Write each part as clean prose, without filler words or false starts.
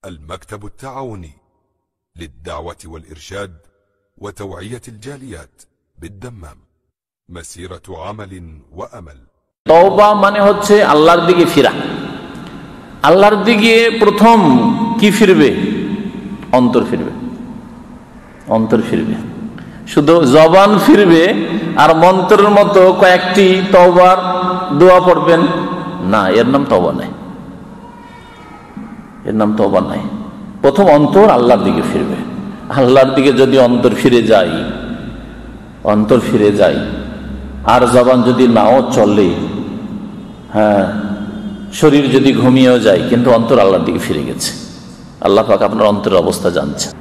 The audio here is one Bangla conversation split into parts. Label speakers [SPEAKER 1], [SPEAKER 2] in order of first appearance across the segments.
[SPEAKER 1] المكتب التعاوني للدعوة والإرشاد وتوعية الجاليات بالدمام، مسيرة عمل وأمل।
[SPEAKER 2] তওবা মানে হচ্ছে আল্লাহর দিকে ফিরা। আল্লাহর দিকে প্রথম কি ফিরবে? অন্তর ফিরবে। অন্তর ফিরবে, শুধু জবান ফিরবে আর মন্ত্রের মতো কয়েকটি তওবার দোয়া পড়বেন না, এর নাম তওবা নাই, এর নাম তওবা নাই। প্রথম অন্তর আল্লাহর দিকে ফিরবে। আল্লাহর দিকে যদি অন্তর ফিরে যায়, অন্তর ফিরে যায় আর জবান যদি নাও চলে, হ্যাঁ, শরীর যদি ঘুমিয়েও যায়, কিন্তু অন্তর আল্লাহর দিকে ফিরে গেছে। আল্লাহ পাক আপনার অন্তরের অবস্থা জানছেন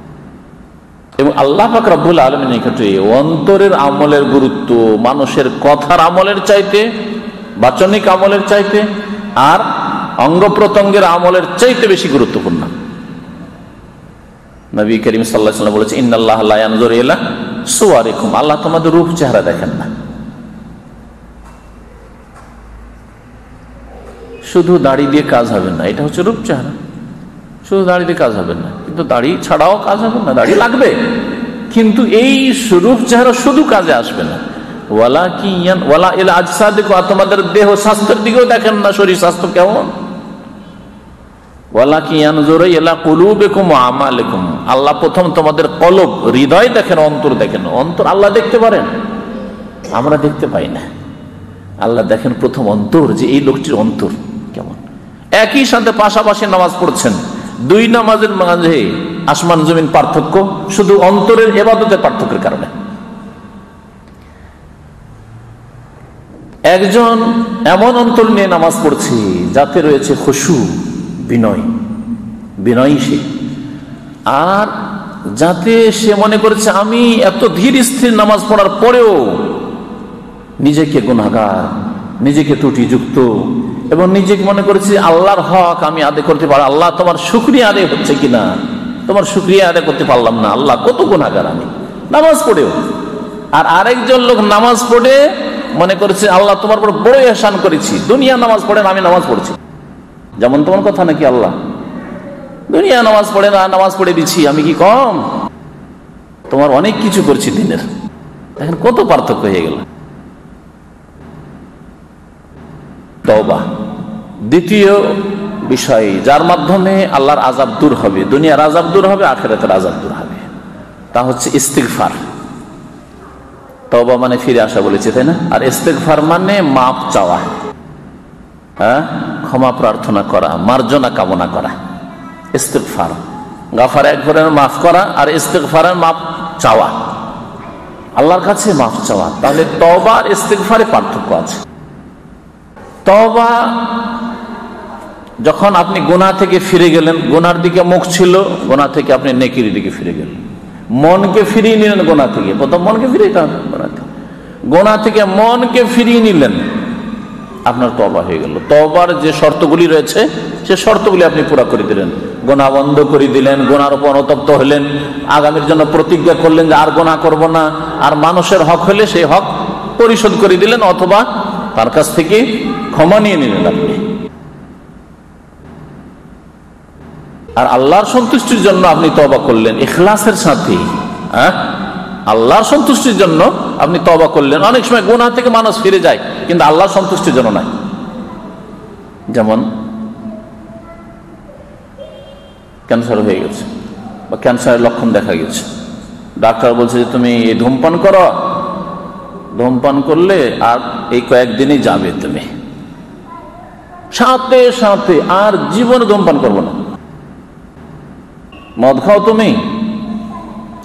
[SPEAKER 2] এবং আল্লাহ পাক রব্বুল আলামিনের ক্ষেত্রে অন্তরের আমলের গুরুত্ব মানুষের কথার আমলের চাইতে, বাচনিক আমলের চাইতে আর অঙ্গ প্রত্যঙ্গের আমলের চাইতে বেশি গুরুত্বপূর্ণ। নবী করিম সাল্লাল্লাহু আলাইহি ওয়াসাল্লাম বলেছেন, ইন্নাল্লাহা লা ইয়ানজুরু ইলা সুওয়ারিকুম, আল্লাহ তোমাদের রূপ চেহারা দেখেন না। শুধু দাড়ি দিয়ে কাজ হবে না, এটা হচ্ছে রূপ চেহারা। শুধু দাড়ি দিয়ে কাজ হবে না, কিন্তু দাড়ি ছাড়াও কাজ হবে না, দাড়ি লাগবে, কিন্তু এই রূপ চেহারা শুধু কাজে আসবে না। ওয়ালা ইলা আজসাদিকুম, তোমাদের দেহ স্বাস্থ্যের দিকেও দেখেন না, শরীর স্বাস্থ্য কেমন। ওয়ালাকিন ইয়ানজুরু ইলা কুলুবিকুম ওয়া আমালিকুম, আল্লাহ প্রথম তোমাদের কলব, হৃদয় দেখেন, অন্তর দেখেন। অন্তর আল্লাহ দেখতে পারেন, আমরা দেখতে পাই না। আল্লাহ দেখেন প্রথম অন্তর, যে এই লোকটির অন্তর কেমন। একই সাথে পাশাপাশি নামাজ পড়ছেন, দুই নামাজের মাঝে আসমান জমিন পার্থক্য, শুধু অন্তরের ইবাদতের পার্থক্যের কারণে। একজন এমন অন্তর নিয়ে নামাজ পড়ছে যাতে রয়েছে খুশু, বিনয়, বিনয়ী সে, আর যাতে সে মনে করেছে আমি এত ধীর স্থির নামাজ পড়ার পরেও নিজেকে গুনাহগার, নিজেকে ত্রুটিযুক্ত, এবং নিজেকে মনে করেছি আল্লাহর হক আমি আদায় করতে পারি। আল্লাহ তোমার শুকরিয়া আদায় হচ্ছে কিনা, তোমার শুকরিয়া আদায় করতে পারলাম না, আল্লাহ কত গুনাহগার আমি নামাজ পড়েও। আর আরেকজন লোক নামাজ পড়ে মনে করেছে আল্লাহ তোমার উপর বড় ইহসান করেছি, দুনিয়া নামাজ পড়ে না, আমি নামাজ পড়ছি। যেমন তোমার কথা নাকি, আল্লাহ দুনিয়া নামাজ পড়ে না, নামাজ পড়ে দিচ্ছি, আমি কি কম? তোমার অনেক কিছু করছি দিনের। দেখেন কত পার্থক্য হয়ে গেল। তওবা দ্বিতীয় বিষয়, যার মাধ্যমে আল্লাহর আযাব দূর হবে, দুনিয়ার আযাব দূর হবে, আখিরাতের আযাব দূর হবে, তা হচ্ছে ইস্তিগফার। তওবা মানে ফিরে আসা বলেছে, তাই না? আর ইস্তিগফার মানে মাপ চাওয়া, হ্যাঁ, ক্ষমা প্রার্থনা করা, মার্জনা কামনা করা। ইস্তিগফার, গাফার এক ধরনের মাফ করা, আর ইস্তিগফারের মাপ চাওয়া, আল্লাহর কাছে মাফ চাওয়া। তাহলে তওবা আর ইস্তিগফারে পার্থক্য আছে। তওবা যখন আপনি গুনাহ থেকে ফিরে গেলেন, গুনার দিকে মুখ ছিল, গুনাহ থেকে আপনি নেকির দিকে ফিরে গেলেন, মনকে ফিরিয়ে নিলেন গুনাহ থেকে। প্রথম মনকে ফিরিয়ে গুনাহ থেকে মনকে ফিরিয়ে নিলেন, আপনার তওবা হয়ে গেল। তওবার যে শর্তগুলি রয়েছে সে শর্তগুলি আপনি পুরা করে দিলেন, গুনাহ বন্ধ করে দিলেন, গুনার উপর অনুতপ্ত হলেন, আগামীর জন্য প্রতিজ্ঞা করলেন যে আর গুনাহ করব না, আর মানুষের হক হলে সেই হক পরিশোধ করে দিলেন, অথবা তার কাছ থেকে ক্ষমা নিয়ে নিলেন আপনি। আর আল্লাহর সন্তুষ্টির জন্য আপনি তওবা করলেন ইখলাসের সাথে, হ্যাঁ, আল্লাহর সন্তুষ্টির জন্য আপনি তওবা করলেন। অনেক সময় গুনাহ থেকে মানুষ ফিরে যায়, কিন্তু আল্লাহর সন্তুষ্টির জন্য নয়। যেমন ক্যান্সার হয়ে গেছে বা ক্যান্সারের লক্ষণ দেখা গেছে, ডাক্তার বলছে যে তুমি ধূমপান করো, ধূমপান করলে আর এই কয়েকদিনই যাবে, তুমি সাথে সাথে আর জীবনে ধূমপান করবো না। মদ খাও তুমি,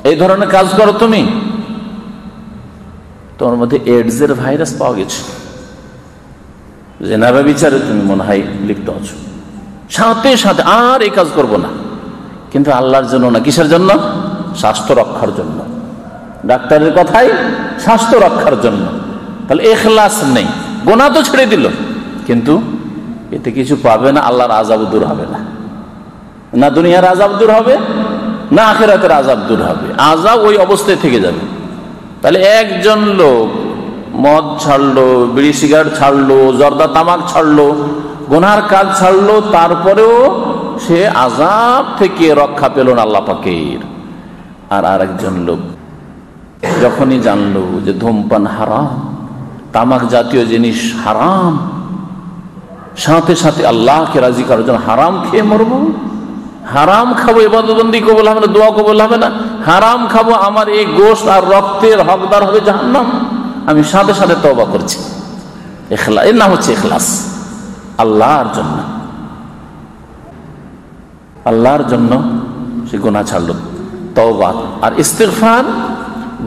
[SPEAKER 2] এই ধরনের কাজ করো তুমি, তোমার মধ্যে এইডস এর ভাইরাস পাওয়া গেছে, জেনাবা বিচারে তুমি মনে হয় লিপ্ত আছো, সাথে সাথে আর এই কাজ করবো না। কিন্তু আল্লাহর জন্য না, কিসের জন্য? স্বাস্থ্য রক্ষার জন্য। ডাক্তারের কথাই স্বাস্থ্য রক্ষার জন্য। তাহলে ইখলাস নেই, গুনাহ তো ছেড়ে দিল, কিন্তু এতে কিছু পাবে না, আল্লাহর আযাব দূর হবে না, না দুনিয়ার আযাব দূর হবে, না আখিরাতের আযাব দূর হবে, আযাব ওই অবস্থায় থেকে যাবে। তাহলে একজন লোক মদ ছাড়লো, বিড়ি সিগারেট ছাড়লো, জর্দা তামাক ছাড়লো, গুনার কাজ ছাড়লো, তারপরেও সে আযাব থেকে রক্ষা পেল না আল্লাহ পাকের। আর আরেকজন লোক যখনই জানলো যে ধূমপান হারাম, তামাক জাতীয় জিনিস হারাম, সাথে সাথে আল্লাহকে রাজি করার জন্য হারাম খেয়ে মরবো, হারাম খাবো, ইবাদতবন্দি কবুল হবে না, দোয়া কবুল হবে না, হারাম খাবো, আমার এই গোশত আর রক্তের হকদার হবে জাহান্নাম, আমি সাথে সাথে তওবা করছি। ইখলাস, এর নাম হচ্ছে ইখলাস, আল্লাহর জন্য, আল্লাহর জন্য সে গুনাহ ছাড়লো, তওবা। আর ইস্তিগফার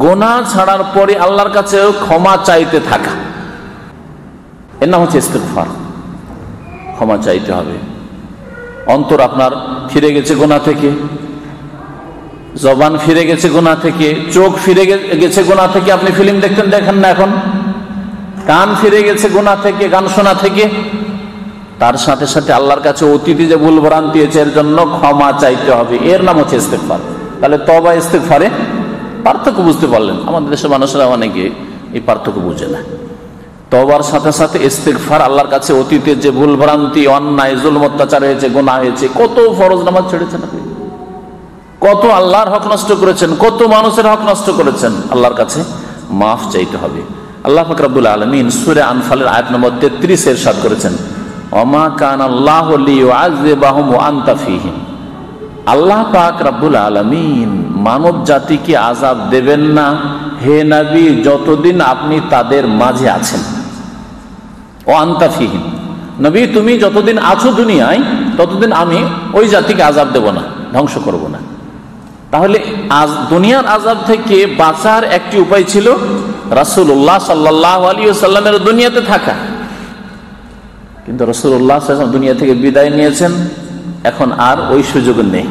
[SPEAKER 2] গুনাহ ছাড়ার পরে আল্লাহর কাছে ক্ষমা চাইতে থাকা, এর নাম হচ্ছে ইস্তিগফার। ক্ষমা চাইতে হবে। অন্তর আপনার ফিরে গেছে গুনাহ থেকে, জবান ফিরে গেছে গুনাহ থেকে, চোখ ফিরে গেছে গুনাহ থেকে, আপনি ফিল্ম দেখতেন, দেখেন না এখন, কান ফিরে গেছে গুনাহ থেকে, গান শোনা থেকে, তার সাথে সাথে আল্লাহর কাছে অতীতে যে ভুল ভ্রান্তি হয়েছে এর জন্য ক্ষমা চাইতে হবে, এর নাম হচ্ছে ইস্তিগফার। তাহলে তওবা ইস্তিগফারে পার্থক্য বুঝতে পারলেন। আমাদের দেশের মানুষরা অনেকে এই পার্থক্য বুঝে না। তওবার সাথে সাথে ইস্তিগফার, আল্লাহর কাছে অতীতের যে ভুল ভ্রান্তি, অন্যায়, জুলম, অত্যাচার হয়েছে, গুনাহ হয়েছে, কত ফরজ নামাজ ছেড়েছেন আপনি, কত আল্লাহর হক নষ্ট করেছেন, কত মানুষের হক নষ্ট করেছেন, আল্লাহর কাছে মাফ চাইতে হবে। আল্লাহ পাক রব্বুল আলামিন সূরা আনফালের আয়াত নম্বর 33 এর ইরশাদ করেছেন, ওমা কানা আল্লাহু লিয়ুআযযিবাহুম ওয়া আনতা ফীহিম। আল্লাহ পাক রব্বুল আলামিন মানব জাতিকে আযাব দেবেন না হে নবী যতদিন আপনি তাদের মাঝে আছেন। ও আনতা ফীহিম, নবী তুমি যতদিন আছো দুনিয়ায় ততদিন আমি ওই জাতিকে আযাব দেব না, ধ্বংস করব না। তাহলে আজ দুনিয়ার আযাব থেকে বাঁচার একটি উপায় ছিল রাসূলুল্লাহ সাল্লাল্লাহু আলাইহি ওয়াসাল্লামের দুনিয়াতে থাকা। কিন্তু রাসূলুল্লাহ সাল্লাল্লাহু আলাইহি ওয়াসাল্লাম দুনিয়া থেকে বিদায় নিয়েছেন, এখন আর ওই সুযোগ নেই।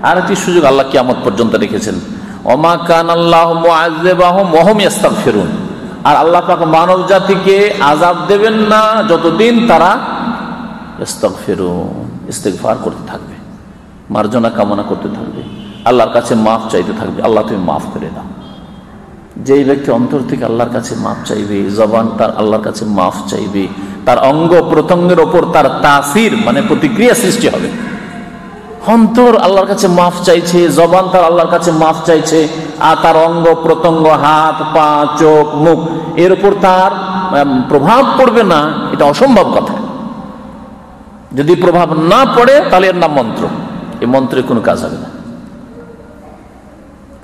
[SPEAKER 2] আর একটি সুযোগ আল্লাহ কিয়ামত পর্যন্ত রেখেছেন, ওমা কানাল্লাহু মুআযযিবাহুম ওয়া হুম ইস্তাগফিরুন। আর আল্লাহ পাক মানব জাতিকে আযাব দেবেন না যতদিন তারা ইস্তাগফিরুন, ইস্তিগফার করতে থাকবে, মার্জনা কামনা করতে থাকবে, আল্লাহর কাছে মাফ চাইতে থাকবে, আল্লাহ তুমি মাফ করে দাও। যেই ব্যক্তি অন্তর থেকে আল্লাহর কাছে মাফ চাইবে, জবান তার আল্লাহর কাছে মাফ চাইবে, তার অঙ্গ প্রত্যঙ্গের ওপর তার তাসির মানে প্রতিক্রিয়া সৃষ্টি হবে। অন্তর আল্লাহর কাছে মাফ চাইছে, জবান তার আল্লাহর কাছে মাফ চাইছে, আর তার অঙ্গ প্রত্যঙ্গ, হাত পা চোখ মুখ, এর উপর তার প্রভাব পড়বে না, এটা অসম্ভব কথা। যদি প্রভাব না পড়ে তাহলে এর নাম মন্ত্র, এই মন্ত্রের কোনো কাজ হবে না।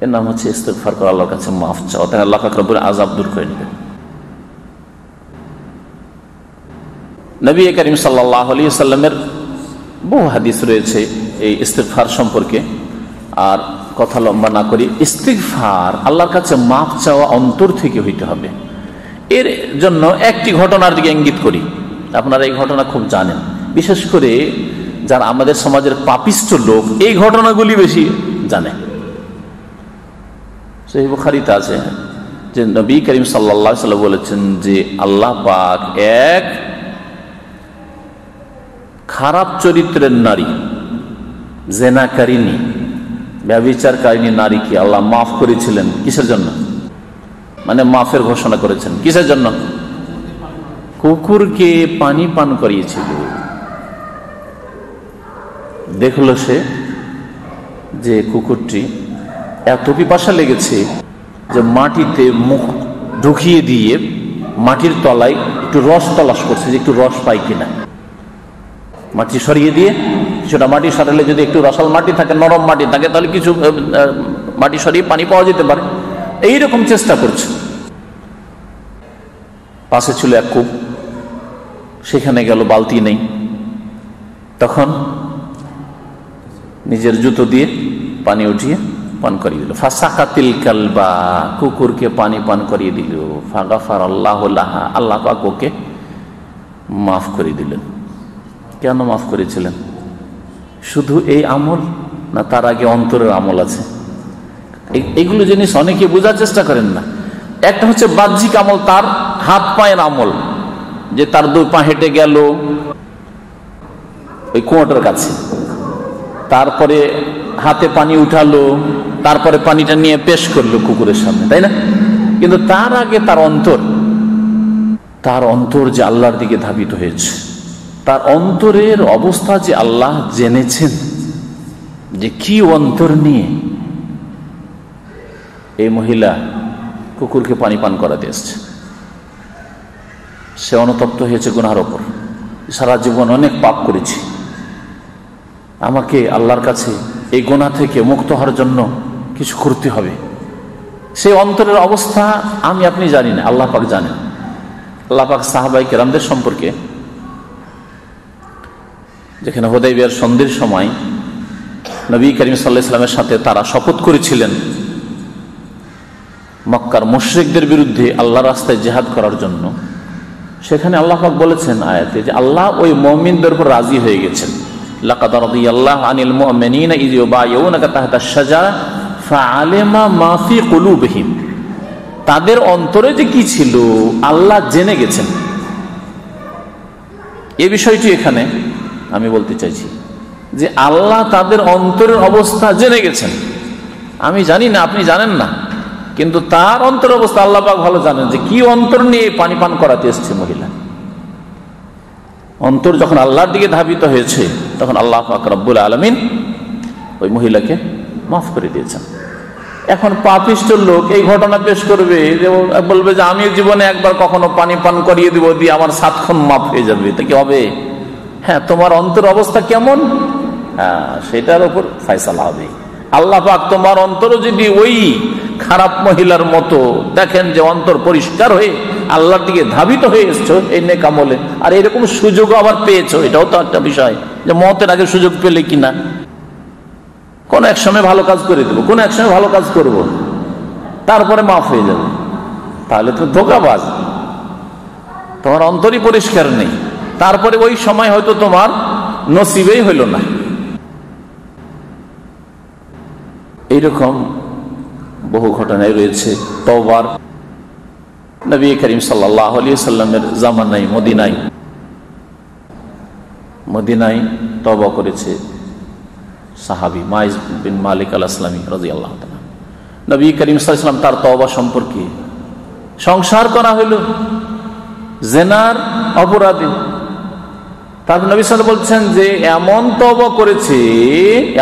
[SPEAKER 2] এর নাম হচ্ছে ইস্তিগফার করা, আল্লাহর কাছে মাফ চাওয়া, তাই আল্লাহ পাক রব্বুল আযাব দূর করে নেবেন। নবী করিম সাল্লাল্লাহু আলাইহি ওয়াসাল্লামের বহু হাদিস রয়েছে এই ইস্তিগফার সম্পর্কে, আর কথা লম্বা না করি। ইস্তিগফার আল্লাহর কাছে মাফ চাওয়া অন্তর থেকে হইতে হবে। এর জন্য একটি ঘটনার দিকে ইঙ্গিত করি, আপনারা এই ঘটনা খুব জানেন, বিশেষ করে যারা আমাদের সমাজের পাপিষ্ঠ লোক এই ঘটনাগুলি বেশি জানে। সহিহ বুখারীতে আছে যে নবী করিম সাল্লাল্লাহু আলাইহি ওয়াসাল্লাম বলেছেন যে আল্লাহ পাক এক খারাপ চরিত্রের নারী, জেনাকারিনী, ব্যভিচারকারিনী নারীকে আল্লাহ মাফ করেছিলেন। কিসের জন্য? মানে মাফের ঘোষণা করেছেন। কিসের জন্য? কুকুরকে পানি পান করিয়েছিল। দেখলো সে যে কুকুরটি এত পিপাসা লেগেছে যে মাটিতে মুখ ঢুকিয়ে দিয়ে মাটির তলায় একটু রস তলাশ করছে যে একটু রস পাই কিনা। মাটি সরিয়ে দিয়ে, কিছুটা মাটি সরালে যদি একটু রসাল মাটি থাকে, নরম মাটি থাকে, তাহলে কিছু মাটি সরিয়ে পানি পাওয়া যেতে পারে, এইরকম চেষ্টা করছে। পাশে ছিল এক কূপ, সেখানে গেল, বালতি নেই, তখন নিজের জুতো দিয়ে পানি উঠিয়ে পান করিয়ে দিল। ফাসাকাতিল কালবা, কুকুরকে পানি পান করিয়ে দিল। ফাগাফার আল্লাহু লাহা, আল্লাহ পাক ওকে মাফ করে দিলেন। কেন মাফ করেছিলেন? শুধু এই আমল না, তার আগে অন্তরের আমল আছে। এইগুলো জিনিস অনেকে বোঝার চেষ্টা করেন না। একটা হচ্ছে বাহ্যিক আমল, তার হাত পায়ের আমল, যে তার দুই পা হেঁটে গেল ওই কুয়োটার কাছে, তারপরে হাতে পানি উঠালো, তারপরে পানিটা নিয়ে পেশ করলো কুকুরের সামনে, তাই না? কিন্তু তার আগে তার অন্তর যে আল্লাহর দিকে ধাবিত হয়েছে, তার অন্তরের অবস্থা যে আল্লাহ জেনেছেন, যে কি অন্তর নিয়ে এই মহিলা কুকুরকে পানি পান করাতে এসছে। সে অনুতপ্ত হয়েছে গুনাহের ওপর, সারা জীবন অনেক পাপ করেছি, আমাকে আল্লাহর কাছে এই গুনাহ থেকে মুক্ত হওয়ার জন্য কিছু করতে হবে। সেই অন্তরের অবস্থা আমি আপনি জানি না, আল্লাহ পাক জানেন। আল্লাহ পাক সাহাবায়ে কেরামদের সম্পর্কে, যেখানে হুদায়বিয়ার সন্ধির সময় নবী করিম সাল্লাল্লাহু আলাইহি ওয়াসাল্লামের সাথে তারা শপথ করেছিলেন মক্কার মুশরিকদের বিরুদ্ধে আল্লাহর রাস্তায় জিহাদ করার জন্য, সেখানে আল্লাহ পাক বলেছেন আয়াতে যে আল্লাহ ওই মুমিনদের উপর রাজি হয়ে গেছেন। লাকাদ রাদিয়াল্লাহু আনিল মুমিনিনা ইয ইউবাইউনাকা তাহতা আশ-শাজারা ফাআলিমা মা ফি কুলুবিহিম। তাদের অন্তরে যে কি ছিল আল্লাহ জেনে গেছেন। এই বিষয়টি এখানে আমি বলতে চাইছি যে আল্লাহ তাদের অন্তরের অবস্থা জেনে গেছেন। আমি জানি না, আপনি জানেন না, কিন্তু তার অন্তরের অবস্থা আল্লাহ পাক ভালো জানেন যে কি অন্তর নিয়ে পানি পান করাতে এসছে মহিলা। অন্তর যখন আল্লাহর দিকে ধাবিত হয়েছে তখন আল্লাহ পাক রব্বুল আলামিন ওই মহিলাকে মাফ করে দিয়েছেন। এখন পাপিষ্ঠ লোক এই ঘটনা পেশ করবে, বলবে যে আমি জীবনে একবার কখনো পানি পান করিয়ে দিব, দিয়ে আমার 7 খুন মাফ হয়ে যাবে, তা কি হবে? হ্যাঁ, তোমার অন্তর অবস্থা কেমন, হ্যাঁ সেটার উপর ফয়সালা হবে। আল্লাহ পাক তোমার অন্তর যদি ওই খারাপ মহিলার মতো দেখেন যে অন্তর পরিষ্কার হয়ে আল্লাহর দিকে ধাবিত হয়ে এসছো এই নেক আমলে, আর এরকম সুযোগ আবার পেয়েছো, এটাও তো একটা বিষয় যে মওতের আগে সুযোগ পেলে কিনা কোন এক সময় ভালো কাজ করে দেবো, কোন এক সময় ভালো কাজ করব, তারপরে মাফ হয়ে যাবে, তাহলে তো ধোঁকাবাজ। তোমার অন্তরই পরিষ্কার নেই, তারপরে ওই সময় হয়তো তোমার নসিবেই হইল না। এইরকম বহু ঘটনায় রয়েছে তওবার। নবী করিম সাল্লাল্লাহু আলাইহি ওয়াসাল্লামের জামানায় মদিনায় তওবা করেছে সাহাবী মাইজ বিন মালিক আল আসলামী রাদিয়াল্লাহু তাআলা। নবী করিম সাল্লাল্লাহু আলাইহি ওয়াসাল্লাম তার তওবা সম্পর্কে, সংসার করা হইল জিনার অপরাধী, তারপর নবী সাল্লাল্লাহু আলাইহি ওয়াসাল্লাম বলছেন যে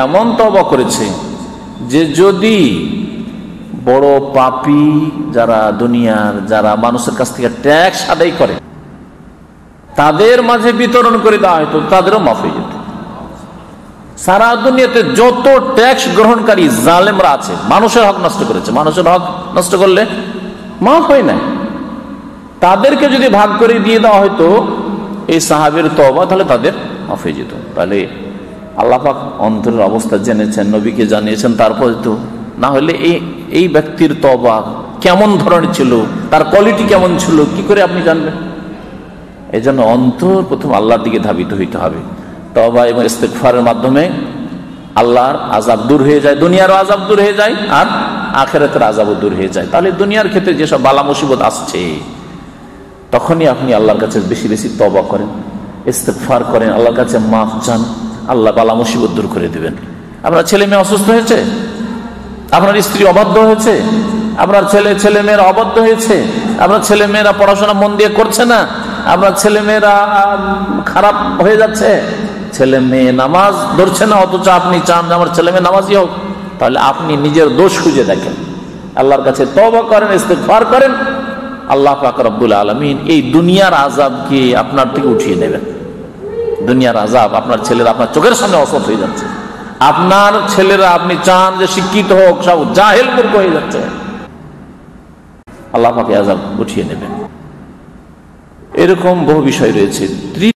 [SPEAKER 2] এমন তওবা করেছে যে যদি বড় পাপী যারা দুনিয়ার, যারা মানুষের কাছ থেকে ট্যাক্স আদায় করে তাদের মাঝে বিতরণ করে দেওয়া হতো, তাদেরও মাফ হয়ে যেত। সারা দুনিয়াতে যত ট্যাক্স গ্রহণকারী জালেমরা আছে, মানুষের হক নষ্ট করেছে, মানুষের হক নষ্ট করলে মাফ হয় না, তাদেরকে যদি ভাগ করে দিয়ে দেওয়া হয়তো এই সাহাবীর তওবা, তাহলে তাদের মাফ হয়ে যেত। তাহলে আল্লাহ পাক অন্তরের অবস্থা জেনেছেন, নবীকে জানিয়েছেন, তারপর তো না হলে এই ব্যক্তির তওবা কেমন ধরনের ছিল, তার কোয়ালিটি কেমন ছিল, কি করে আপনি জানবেন? এই জন্য অন্তর প্রথম আল্লাহর দিকে ধাবিত হইতে হবে। তওবা এবং ইস্তিগফারের মাধ্যমে আল্লাহর আযাব দূর হয়ে যায়, দুনিয়ারও আযাব দূর হয়ে যায়, আর আখিরাতের আযাবও দূর হয়ে যায়। তাহলে দুনিয়ার ক্ষেত্রে যেসব বালা মুসিবত আসছে তখনই আপনি আল্লাহর কাছে বেশি বেশি তওবা করেন, ইস্তিগফার করেন, আল্লাহর কাছে মাফ চান, আল্লাহ বালা মুসিবত দূর করে দিবেন। আপনার ছেলে মেয়ে অসুস্থ হয়েছে, আপনার স্ত্রী অবাধ্য হয়েছে, আপনার ছেলে মেয়েরা অবাধ্য হয়েছে, আপনার ছেলে মেয়েরা পড়াশোনা মন দিয়ে করছে না, আপনার ছেলে মেয়েরা খারাপ হয়ে যাচ্ছে, ছেলে মেয়ে নামাজ ধরছে না, অথচ আপনি চান যে আমার ছেলে মেয়ে নামাজি হোক, তাহলে আপনি নিজের দোষ খুঁজে দেখেন, আল্লাহর কাছে তওবা করেন, ইস্তিগফার করেন, আল্লাহ পাক রব্বুল আলামিন এই দুনিয়ার আযাবকে আপনার থেকে উঠিয়ে নেবেন। দুনিয়ার আযাব, আপনার ছেলেরা আপনার চোখের সামনে অসৎ হয়ে যাচ্ছে, আপনার ছেলেরা আপনি চান যে শিক্ষিত হোক, সব জাহেল মূর্খ হয়ে যাচ্ছে, আল্লাহ পাক আযাব উঠিয়ে নেবেন। এরকম বহু বিষয় রয়েছে।